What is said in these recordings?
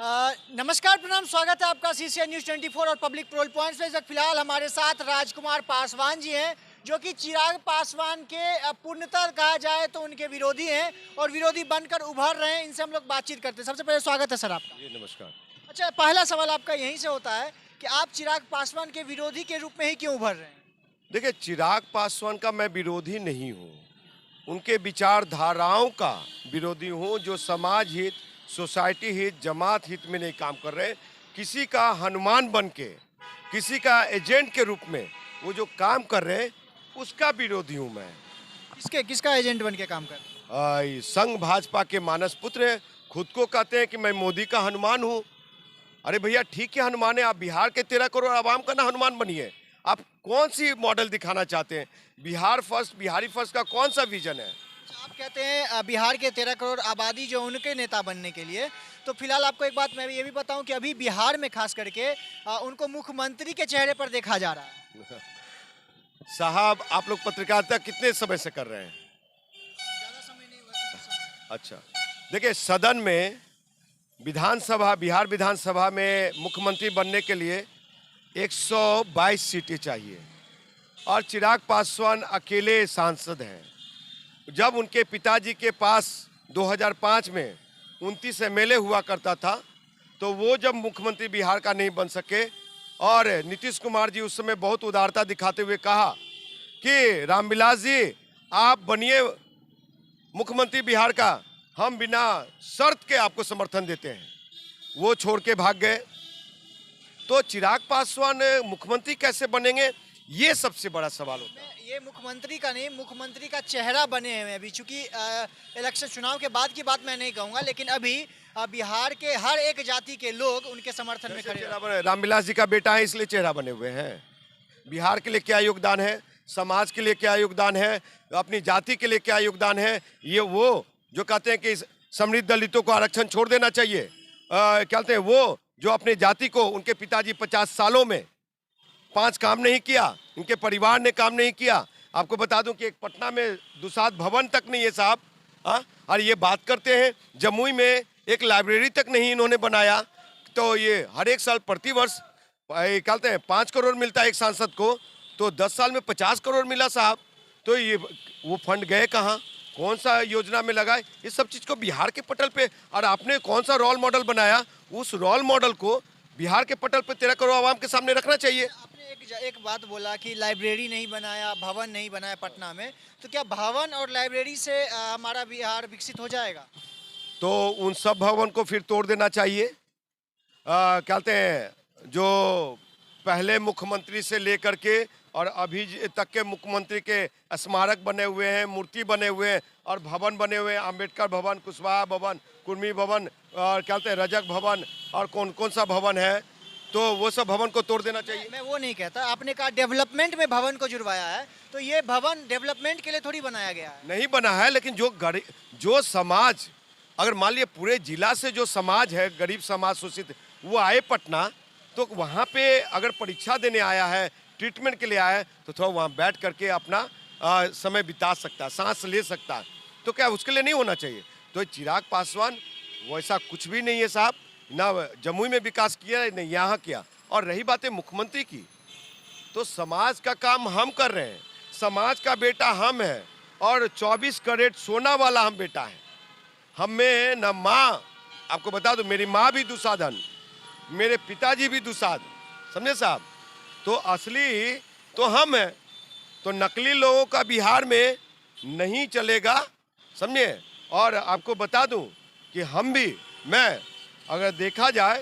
नमस्कार, प्रणाम, स्वागत है आपका सीसीएन न्यूज़ 24 और पब्लिक पेट्रोल पॉइंट्स में। इस वक्त फिलहाल हमारे साथ राजकुमार पासवान जी हैं, जो कि चिराग पासवान के पूर्णतः कहा जाए तो उनके विरोधी हैं और विरोधी बनकर उभर रहे हैं। इनसे हम लोग बातचीत करते हैं। सबसे पहले स्वागत है सर आपका। जी नमस्कार। अच्छा, पहला सवाल आपका यहीं से होता है कि आप चिराग पासवान के विरोधी के रूप में ही क्यों उभर रहे हैं? देखिए, चिराग पासवान का मैं विरोधी नहीं हूँ, उनके विचारधाराओं का विरोधी हूँ जो समाज हित, सोसाइटी हित, जमात हित में नहीं काम कर रहे। किसी का हनुमान बन के, किसी का एजेंट के रूप में वो जो काम कर रहे हैं, उसका विरोधी हूँ मैं। किसका एजेंट बन के काम कर रहे हैं? संघ भाजपा के मानस पुत्र हैं, खुद को कहते हैं कि मैं मोदी का हनुमान हूँ। अरे भैया, ठीक है, हनुमान है, आप बिहार के 13 करोड़ आवाम का ना हनुमान बनिए। आप कौन सी मॉडल दिखाना चाहते हैं? बिहार फर्स्ट, बिहारी फर्स्ट का कौन सा विजन है? आप कहते हैं बिहार के 13 करोड़ आबादी जो उनके नेता बनने के लिए, तो फिलहाल आपको एक बात मैं ये भी बताऊं कि अभी बिहार में खास करके उनको मुख्यमंत्री के चेहरे पर देखा जा रहा है। साहब, आप लोग पत्रकारिता कितने समय से कर रहे हैं? ज़्यादा समय नहीं हुआ, कुछ समय। अच्छा, देखिए, सदन में विधानसभा, बिहार विधानसभा में मुख्यमंत्री बनने के लिए 122 सीटें चाहिए और चिराग पासवान अकेले सांसद हैं। जब उनके पिताजी के पास 2005 में 29 एमएलए हुआ करता था, तो वो जब मुख्यमंत्री बिहार का नहीं बन सके और नीतीश कुमार जी उस समय बहुत उदारता दिखाते हुए कहा कि रामविलास जी, आप बनिए मुख्यमंत्री बिहार का, हम बिना शर्त के आपको समर्थन देते हैं। वो छोड़ के भाग गए। तो चिराग पासवान मुख्यमंत्री कैसे बनेंगे, ये सबसे बड़ा सवाल होता है। ये मुख्यमंत्री का नहीं, मुख्यमंत्री का चेहरा बने हैं अभी, चूंकि इलेक्शन चुनाव के बाद की बात मैं नहीं कहूँगा, लेकिन अभी बिहार के हर एक जाति के लोग उनके समर्थन में खड़े हैं। रामविलास जी का बेटा है, इसलिए चेहरा बने हुए हैं। बिहार के लिए क्या योगदान है, समाज के लिए क्या योगदान है, अपनी जाति के लिए क्या योगदान है, ये वो जो कहते हैं कि समृद्ध दलितों को आरक्षण छोड़ देना चाहिए, क्या कहते हैं, वो जो अपनी जाति को, उनके पिताजी 50 सालों में 5 काम नहीं किया, इनके परिवार ने काम नहीं किया। आपको बता दूं कि एक पटना में दुसाध भवन तक नहीं है साहब, और ये बात करते हैं जमुई में एक लाइब्रेरी तक नहीं इन्होंने बनाया। तो ये हर एक साल प्रतिवर्ष कहते हैं 5 करोड़ मिलता है एक सांसद को, तो 10 साल में 50 करोड़ मिला साहब। तो ये वो फंड गए कहाँ, कौन सा योजना में लगाए, इस सब चीज़ को बिहार के पटल पे, और आपने कौन सा रोल मॉडल बनाया, उस रोल मॉडल को बिहार के पटल पे 13 करोड़ आवाम के सामने रखना चाहिए। आपने एक बात बोला कि लाइब्रेरी नहीं बनाया, भवन नहीं बनाया पटना में, तो क्या भवन और लाइब्रेरी से हमारा बिहार विकसित हो जाएगा? तो उन सब भवन को फिर तोड़ देना चाहिए। कहते हैं जो पहले मुख्यमंत्री से लेकर के और अभी तक के मुख्यमंत्री के स्मारक बने हुए हैं, मूर्ति बने हुए हैं और भवन बने हुए हैं, अंबेडकर भवन, कुशवाहा भवन, कुर्मी भवन और क्या कहते हैं रजक भवन, और कौन कौन सा भवन है, तो वो सब भवन को तोड़ देना चाहिए। मैं वो नहीं कहता, आपने कहा डेवलपमेंट में भवन को जुड़वाया है, तो ये भवन डेवलपमेंट के लिए थोड़ी बनाया गया है। नहीं बना है, लेकिन जो समाज, अगर मान लिया पूरे जिला से जो समाज है, गरीब समाज, शोषित, वो आए पटना, तो वहाँ पे अगर परीक्षा देने आया है, ट्रीटमेंट के लिए आया है, तो थोड़ा वहाँ बैठ करके अपना समय बिता सकता है, सांस ले सकता है। तो क्या उसके लिए नहीं होना चाहिए? तो चिराग पासवान वैसा कुछ भी नहीं है साहब, ना जमुई में विकास किया है, नहीं यहाँ किया। और रही बात है मुख्यमंत्री की, तो समाज का काम हम कर रहे हैं, समाज का बेटा हम हैं और 24 कैरेट सोना वाला हम बेटा है। हमें न माँ, आपको बता दो, मेरी माँ भी दुसाधन, मेरे पिताजी भी दुसाध, समझे साहब? तो असली तो हम हैं, तो नकली लोगों का बिहार में नहीं चलेगा, समझे? और आपको बता दूं कि हम भी, मैं अगर देखा जाए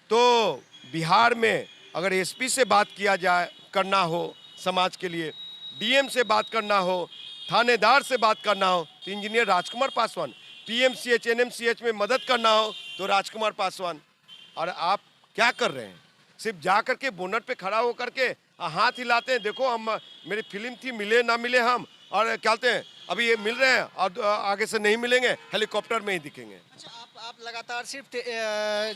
तो बिहार में अगर एसपी से बात किया जाए, करना हो समाज के लिए, डीएम से बात करना हो, थानेदार से बात करना हो, तो इंजीनियर राजकुमार पासवान, पीएमसीएच, एनएमसीएच में मदद करना हो तो राजकुमार पासवान। और आप क्या कर रहे हैं? सिर्फ जा करके बोनट पे खड़ा होकर के हाथ हिलाते हैं, देखो हम, मेरी फिल्म थी, मिले ना मिले हम, और क्या कहते हैं अभी ये मिल रहे हैं और आगे से नहीं मिलेंगे, हेलीकॉप्टर में ही दिखेंगे। अच्छा, आप लगातार सिर्फ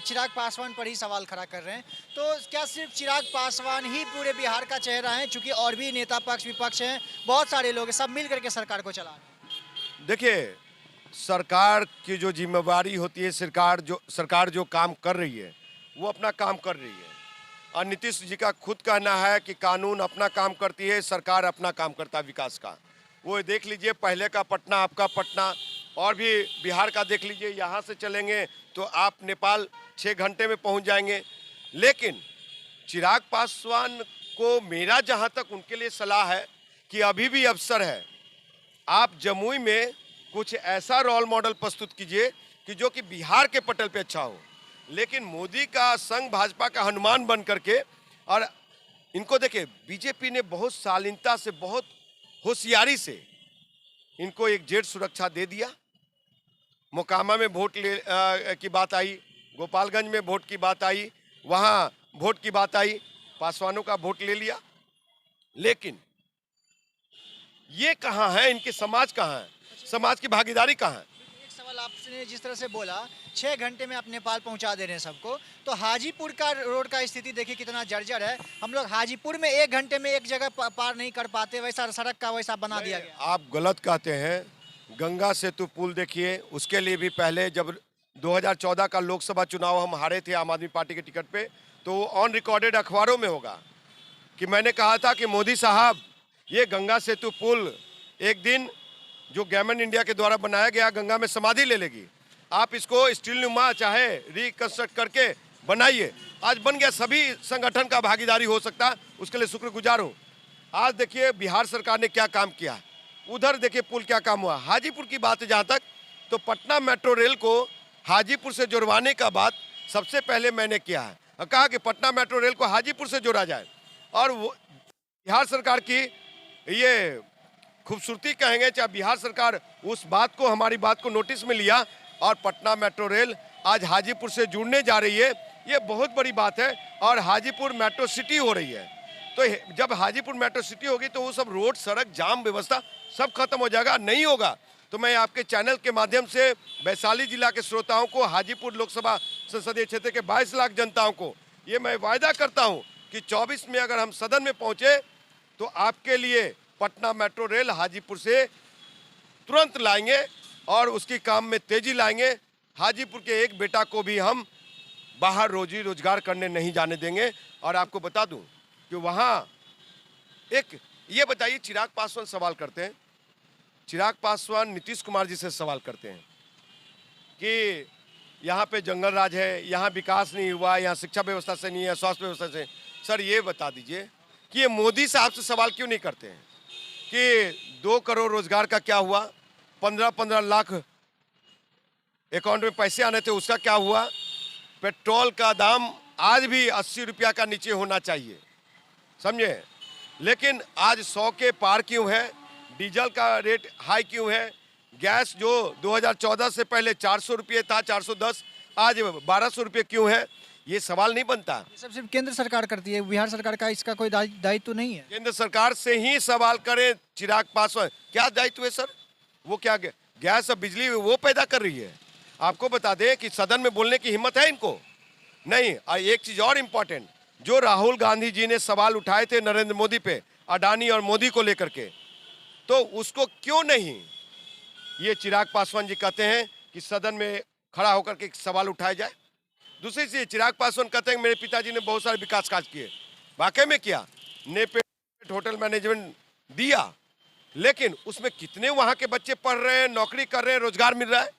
चिराग पासवान पर ही सवाल खड़ा कर रहे हैं, तो क्या सिर्फ चिराग पासवान ही पूरे बिहार का चेहरा है? चूंकि और भी नेता पक्ष विपक्ष हैं, बहुत सारे लोग हैं, सब मिल करके सरकार को चला रहे हैं। देखिए, सरकार की जो जिम्मेवारी होती है, सरकार जो काम कर रही है वो अपना काम कर रही है। और नीतीश जी का खुद कहना है कि कानून अपना काम करती है, सरकार अपना काम करता है विकास का। वो देख लीजिए, पहले का पटना, आपका पटना, और भी बिहार का देख लीजिए। यहाँ से चलेंगे तो आप नेपाल 6 घंटे में पहुँच जाएंगे। लेकिन चिराग पासवान को मेरा जहाँ तक उनके लिए सलाह है कि अभी भी अवसर है, आप जमुई में कुछ ऐसा रोल मॉडल प्रस्तुत कीजिए कि जो कि बिहार के पटल पे अच्छा हो। लेकिन मोदी का संग भाजपा का हनुमान बन करके, और इनको देखिए, बीजेपी ने बहुत शालीनता से, बहुत होशियारी से इनको एक जेड सुरक्षा दे दिया। मोकामा में की बात आई, गोपालगंज में वोट की बात आई, वहाँ वोट की बात आई, पासवानों का वोट ले लिया। लेकिन ये कहाँ है, इनके समाज कहाँ है, समाज की भागीदारी कहाँ है? एक सवाल आपने जिस तरह से बोला 6 घंटे में आप नेपाल पहुंचा दे रहे हैं सबको, तो हाजीपुर का रोड का स्थिति देखिए कितना जर्जर है। हम लोग हाजीपुर में 1 घंटे में एक जगह पार नहीं कर पाते, वैसा सड़क का वैसा बना दिया गया। आप गलत कहते हैं। गंगा सेतु पुल देखिए, उसके लिए भी पहले जब 2014 का लोकसभा चुनाव हम हारे थे आम आदमी पार्टी के टिकट पे, तो वो ऑन रिकॉर्डेड अखबारों में होगा कि मैंने कहा था कि मोदी साहब, ये गंगा सेतु पुल एक दिन जो गवर्नमेंट इंडिया के द्वारा बनाया गया गंगा में समाधि ले लेगी। आप इसको स्टील नुमा चाहे रिकंस्ट्रक्ट करके बनाइए। आज बन गया, सभी संगठन का भागीदारी हो सकता है, उसके लिए शुक्रगुजार हूँ। आज देखिए बिहार सरकार ने क्या काम किया, उधर देखिए पुल क्या काम हुआ। हाजीपुर की बात है जहाँ तक, तो पटना मेट्रो रेल को हाजीपुर से जुड़वाने का बात सबसे पहले मैंने किया है, और कहा कि पटना मेट्रो रेल को हाजीपुर से जोड़ा जाए। और वो बिहार सरकार की ये खूबसूरती कहेंगे, चाहे बिहार सरकार उस बात को, हमारी बात को नोटिस में लिया, और पटना मेट्रो रेल आज हाजीपुर से जुड़ने जा रही है। ये बहुत बड़ी बात है, और हाजीपुर मेट्रो सिटी हो रही है। तो जब हाजीपुर मेट्रो सिटी होगी तो वो सब रोड, सड़क, जाम व्यवस्था सब खत्म हो जाएगा। नहीं होगा तो मैं आपके चैनल के माध्यम से वैशाली जिला के श्रोताओं को, हाजीपुर लोकसभा संसदीय क्षेत्र के 22 लाख जनताओं को ये मैं वायदा करता हूँ कि 24 में अगर हम सदन में पहुँचे तो आपके लिए पटना मेट्रो रेल हाजीपुर से तुरंत लाएंगे और उसकी काम में तेजी लाएंगे। हाजीपुर के एक बेटा को भी हम बाहर रोजी रोजगार करने नहीं जाने देंगे। और आपको बता दूं कि वहाँ एक, ये बताइए, चिराग पासवान सवाल करते हैं, चिराग पासवान नीतीश कुमार जी से सवाल करते हैं कि यहाँ पे जंगल राज है, यहाँ विकास नहीं हुआ, यहाँ शिक्षा व्यवस्था से नहीं है, स्वास्थ्य व्यवस्था से। सर ये बता दीजिए कि ये मोदी साहब से सवाल क्यों नहीं करते हैं कि 2 करोड़ रोजगार का क्या हुआ, 15-15 लाख अकाउंट में पैसे आने थे, उसका क्या हुआ? पेट्रोल का दाम आज भी 80 रुपया का नीचे होना चाहिए, समझे? लेकिन आज 100 के पार क्यों है? डीजल का रेट हाई क्यों है? गैस जो 2014 से पहले 400 रुपये था, 410, आज 1200 रुपये क्यों है? ये सवाल नहीं बनता। ये सब सिर्फ केंद्र सरकार करती है, बिहार सरकार का इसका कोई दायित्व नहीं है। केंद्र सरकार से ही सवाल करें चिराग पासवान, क्या दायित्व है सर? वो क्या गैस और बिजली वो पैदा कर रही है? आपको बता दें कि सदन में बोलने की हिम्मत है इनको? नहीं। और एक चीज और इम्पोर्टेंट, जो राहुल गांधी जी ने सवाल उठाए थे नरेंद्र मोदी पे, अडानी और मोदी को लेकर के, तो उसको क्यों नहीं ये चिराग पासवान जी कहते हैं कि सदन में खड़ा होकर के सवाल उठाया जाए? दूसरी चीज, चिराग पासवान कहते हैं मेरे पिताजी ने बहुत सारे विकास कार्य किए, वाकई में किया, नेपेड होटल मैनेजमेंट दिया, लेकिन उसमें कितने वहां के बच्चे पढ़ रहे हैं, नौकरी कर रहे हैं, रोजगार मिल रहा है?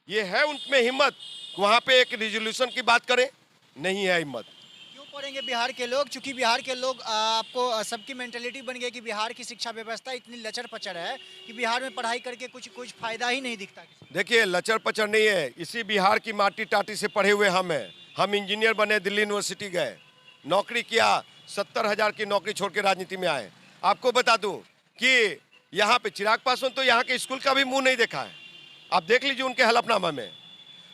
ये है उनमें हिम्मत वहां पे एक रिजोल्यूशन की बात करें? नहीं है हिम्मत। क्यों पढ़ेंगे बिहार के लोग? चूंकि बिहार के लोग, आपको सबकी मेंटेलिटी बन गई कि बिहार की शिक्षा व्यवस्था इतनी लचर पचर है कि बिहार में पढ़ाई करके कुछ फायदा ही नहीं दिखता। देखिए, लचर पचर नहीं है, इसी बिहार की माटी टाटी से पढ़े हुए हम हैं। हम इंजीनियर बने, दिल्ली यूनिवर्सिटी गए, नौकरी किया, 70,000 की नौकरी छोड़ के राजनीति में आए। आपको बता दूं कि यहाँ पे चिराग पासवान तो यहाँ के स्कूल का भी मुंह नहीं देखा है। आप देख लीजिए उनके हलफनामा में।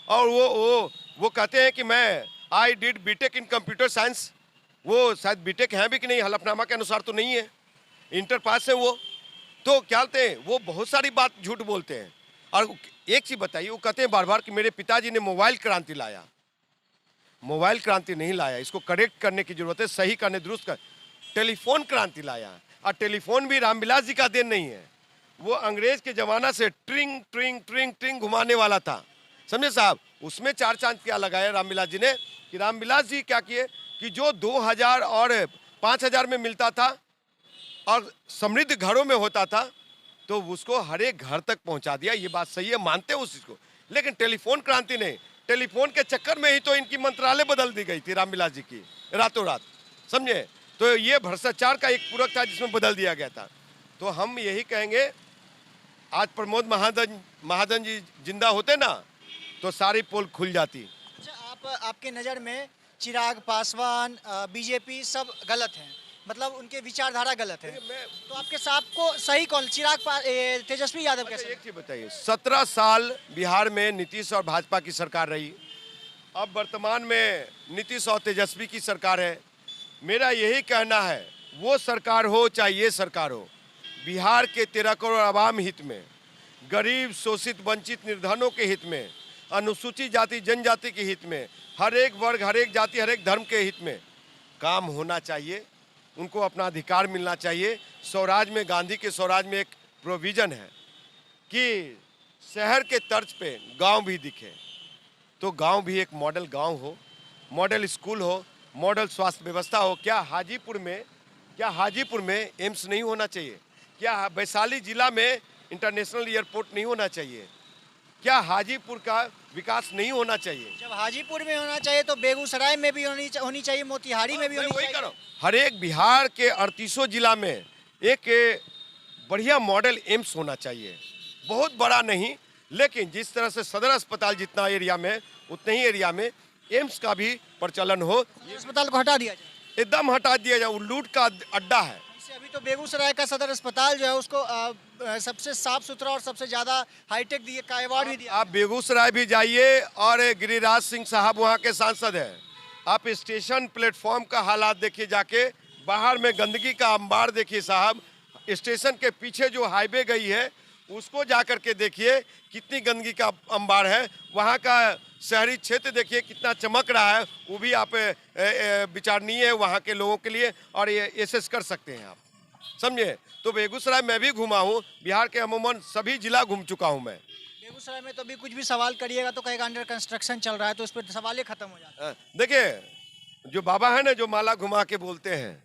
और वो कहते हैं कि मैं I did BTech in computer science. वो शायद बीटेक है भी कि नहीं, हलफनामा के अनुसार तो नहीं है, इंटर पास है वो। तो क्या कहते हैं, वो बहुत सारी बात झूठ बोलते हैं। और एक चीज बताइए, वो कहते हैं बार बार कि मेरे पिताजी ने मोबाइल क्रांति लाया। मोबाइल क्रांति नहीं लाया, इसको करेक्ट करने की जरूरत है, सही करने, दुरुस्त कर। टेलीफोन क्रांति लाया, और टेलीफोन भी रामविलास जी का देन नहीं है, वो अंग्रेज के जमाना से ट्रिंग ट्रिंग ट्रिंग ट्रिंग घुमाने वाला था, समझे साहब। उसमें 4 चांद क्या लगाया रामविलास जी ने कि रामविलास जी क्या किए कि जो 2000 और 5000 में मिलता था और समृद्ध घरों में होता था, तो उसको हर एक घर तक पहुंचा दिया। ये बात सही है, मानते हैं उस चीज को। लेकिन टेलीफोन क्रांति नहीं, टेलीफोन के चक्कर में ही तो इनकी मंत्रालय बदल दी गई थी रामविलास जी की, रातों रात, समझे। तो ये भ्रष्टाचार का एक पूरक था जिसमें बदल दिया गया था। तो हम यही कहेंगे, आज प्रमोद महाजन जी जिंदा होते ना तो सारी पोल खुल जाती। अच्छा, आपके नज़र में चिराग पासवान, बीजेपी सब गलत हैं, मतलब उनके विचारधारा गलत है, तो आपके साथ को सही कौन, तेजस्वी यादव कैसे? एक चीज बताइए, 17 साल बिहार में नीतीश और भाजपा की सरकार रही, अब वर्तमान में नीतीश और तेजस्वी की सरकार है। मेरा यही कहना है, वो सरकार हो चाहे ये सरकार हो, बिहार के 13 करोड़ आवाम हित में, गरीब शोषित वंचित निर्धनों के हित में, अनुसूचित जाति जनजाति के हित में, हर एक वर्ग, हर एक जाति, हर एक धर्म के हित में काम होना चाहिए। उनको अपना अधिकार मिलना चाहिए। स्वराज में, गांधी के स्वराज में एक प्रोविजन है कि शहर के तर्ज पे गांव भी दिखे, तो गांव भी एक मॉडल गांव हो, मॉडल स्कूल हो, मॉडल स्वास्थ्य व्यवस्था हो। क्या हाजीपुर में एम्स नहीं होना चाहिए? क्या वैशाली जिला में इंटरनेशनल एयरपोर्ट नहीं होना चाहिए? क्या हाजीपुर का विकास नहीं होना चाहिए? जब हाजीपुर में होना चाहिए तो बेगूसराय में भी होनी चाहिए, मोतिहारी में भी होनी वही चाहिए। करो, हर एक बिहार के 38 जिला में एक बढ़िया मॉडल एम्स होना चाहिए। बहुत बड़ा नहीं, लेकिन जिस तरह से सदर अस्पताल जितना एरिया में, उतने ही एरिया में एम्स का भी प्रचलन हो। अस्पताल को हटा दिया जाए, एकदम हटा दिया जाए, वो लूट का अड्डा है। अभी तो बेगूसराय का सदर अस्पताल जो है उसको सबसे साफ सुथरा और सबसे ज्यादा हाईटेक दिए का अवार्ड भी दिया। आप बेगूसराय भी जाइए, और गिरिराज सिंह साहब वहाँ के सांसद हैं, आप स्टेशन प्लेटफॉर्म का हालात देखिए, जाके बाहर में गंदगी का अंबार देखिए साहब, स्टेशन के पीछे जो हाईवे गई है उसको जा कर के देखिए कितनी गंदगी का अंबार है। वहाँ का शहरी क्षेत्र देखिए कितना चमक रहा है, वो भी आप विचारणीय है वहाँ के लोगों के लिए, और ये एसेस कर सकते हैं आप, समझे। तो बेगूसराय में भी घुमा हूँ, बिहार के अमूमन सभी जिला घूम चुका हूँ मैं। बेगूसराय में तो अभी कुछ भी सवाल करिएगा तो कहेगा अंडर कंस्ट्रक्शन चल रहा है, तो उस पर सवाल ही खत्म हो जाता है। देखिए, जो बाबा है ना, जो माला घुमा के बोलते हैं,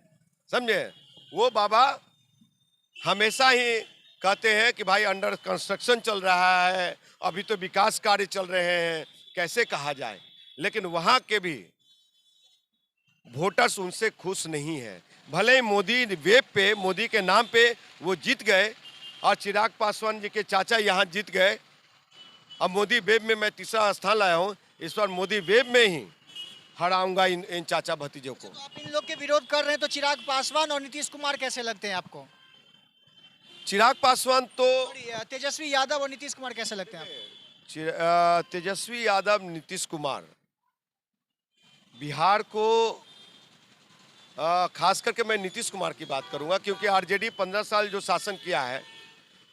समझे, वो बाबा हमेशा ही कहते हैं कि भाई अंडर कंस्ट्रक्शन चल रहा है, अभी तो विकास कार्य चल रहे हैं, कैसे कहा जाए। लेकिन वहाँ के भी वोटर्स उनसे खुश नहीं है। भले ही मोदी वेब पे, मोदी के नाम पे वो जीत गए, और चिराग पासवान जी के चाचा यहाँ जीत गए। अब मोदी वेब में मैं तीसरा स्थान लाया हूँ, इस बार मोदी वेब में ही हराऊंगा इन चाचा भतीजों को। तो आप इन लोग के विरोध कर रहे हैं, तो चिराग पासवान और नीतीश कुमार कैसे लगते हैं आपको? चिराग पासवान तो, तेजस्वी यादव और नीतीश कुमार कैसे लगते हैं आपको? तेजस्वी यादव, नीतीश कुमार बिहार को, खास करके मैं नीतीश कुमार की बात करूंगा, क्योंकि आरजेडी 15 साल जो शासन किया है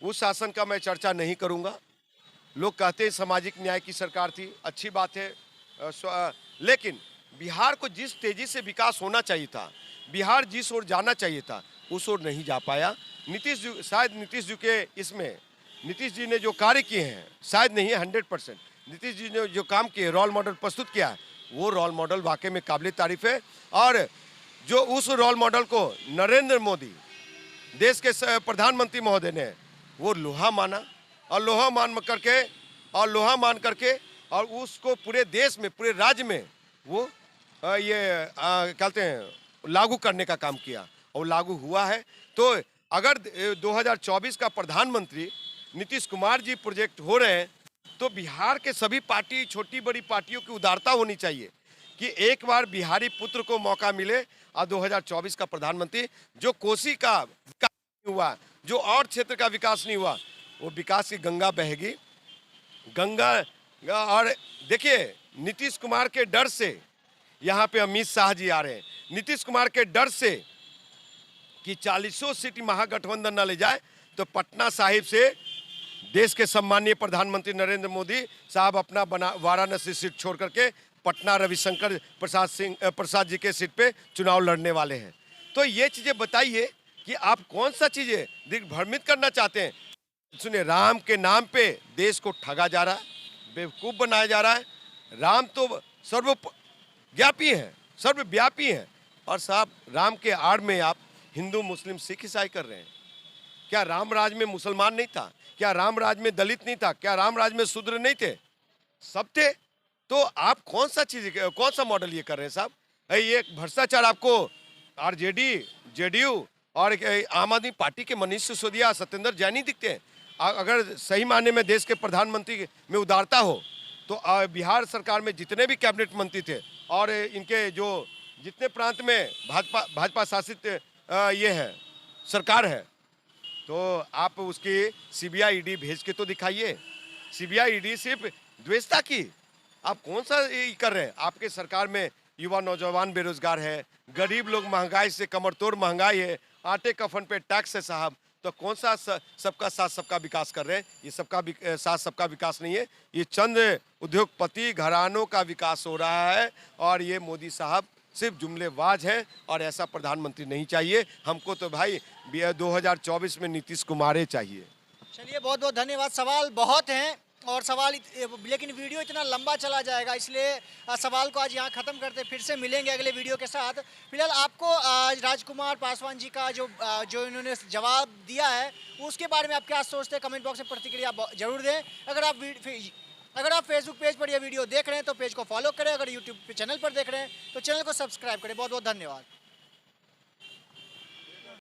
उस शासन का मैं चर्चा नहीं करूंगा। लोग कहते हैं सामाजिक न्याय की सरकार थी, अच्छी बात है, लेकिन बिहार को जिस तेजी से विकास होना चाहिए था, बिहार जिस ओर जाना चाहिए था, उस ओर नहीं जा पाया। नीतीश जी, शायद नीतीश जी के इसमें, नीतीश जी ने जो कार्य किए हैं, शायद नहीं 100%, नीतीश जी ने जो काम किए, रोल मॉडल प्रस्तुत किया है, वो रोल मॉडल वाकई में काबिल तारीफ है। और जो उस रोल मॉडल को नरेंद्र मोदी, देश के प्रधानमंत्री महोदय ने वो लोहा माना, और लोहा मान करके और उसको पूरे देश में, पूरे राज्य में वो कहते हैं लागू करने का काम किया, और लागू हुआ है। तो अगर 2024 का प्रधानमंत्री नीतीश कुमार जी प्रोजेक्ट हो रहे हैं, तो बिहार के सभी पार्टी, छोटी बड़ी पार्टियों की उदारता होनी चाहिए कि एक बार बिहारी पुत्र को मौका मिले, और 2024 का प्रधानमंत्री, जो कोसी का विकास नहीं हुआ, जो और क्षेत्र का विकास नहीं हुआ, वो विकास की गंगा बहेगी, गंगा। और देखिए, नीतीश कुमार के डर से यहाँ पे अमित शाह जी आ रहे हैं, नीतीश कुमार के डर से कि 40 सीट महागठबंधन न ले जाए, तो पटना साहिब से देश के सम्मानीय प्रधानमंत्री नरेंद्र मोदी साहब अपना वाराणसी सीट छोड़ करके पटना रविशंकर प्रसाद जी के सीट पे चुनाव लड़ने वाले हैं। तो ये चीजें बताइए कि आप कौन सा चीजें दिग्भ्रमित करना चाहते हैं। सुनिए, राम के नाम पे देश को ठगा जा रहा है, बेवकूफ बनाया जा रहा है। राम तो सर्वव्यापी है, सर्वव्यापी है, और साहब राम के आड़ में आप हिंदू मुस्लिम सिख ईसाई कर रहे हैं। क्या राम राज में मुसलमान नहीं था? क्या राम राज में दलित नहीं था? क्या राम राज में शूद्र नहीं थे? सब थे। तो आप कौन सा मॉडल ये कर रहे हैं साहब? ये भ्रष्टाचार आपको आरजेडी, जेडीयू और आम आदमी पार्टी के मनीष सिसोदिया, सत्येंद्र जैन ही दिखते हैं। अगर सही मायने में देश के प्रधानमंत्री में उदारता हो तो बिहार सरकार में जितने भी कैबिनेट मंत्री थे और इनके जो जितने प्रांत में भाजपा शासित ये है सरकार है, तो आप उसकी सीबीआई ईडी भेज के तो दिखाइए। सीबीआई ईडी सिर्फ द्वेषता की, आप कौन सा ये कर रहे हैं? आपके सरकार में युवा नौजवान बेरोजगार है, गरीब लोग महंगाई से कमर तोड़ महंगाई है, आटे कफन पे टैक्स है साहब, तो कौन सा सबका साथ सबका विकास कर रहे हैं? ये सबका साथ सबका विकास नहीं है, ये चंद उद्योगपति घरानों का विकास हो रहा है। और ये मोदी साहब सिर्फ जुमलेबाज हैं और ऐसा प्रधानमंत्री नहीं चाहिए हमको। तो भाई 2024 में नीतीश कुमार ही चाहिए। चलिए, बहुत बहुत धन्यवाद। सवाल बहुत हैं और लेकिन वीडियो इतना लंबा चला जाएगा, इसलिए सवाल को आज यहाँ ख़त्म करते, फिर से मिलेंगे अगले वीडियो के साथ। फिलहाल आपको राजकुमार पासवान जी का जो इन्होंने जवाब दिया है उसके बारे में आप क्या सोचते हैं, कमेंट बॉक्स में प्रतिक्रिया जरूर दें। अगर आप फेसबुक पेज पर यह वीडियो देख रहे हैं तो पेज को फॉलो करें, अगर यूट्यूब चैनल पर देख रहे हैं तो चैनल को सब्सक्राइब करें। बहुत बहुत धन्यवाद।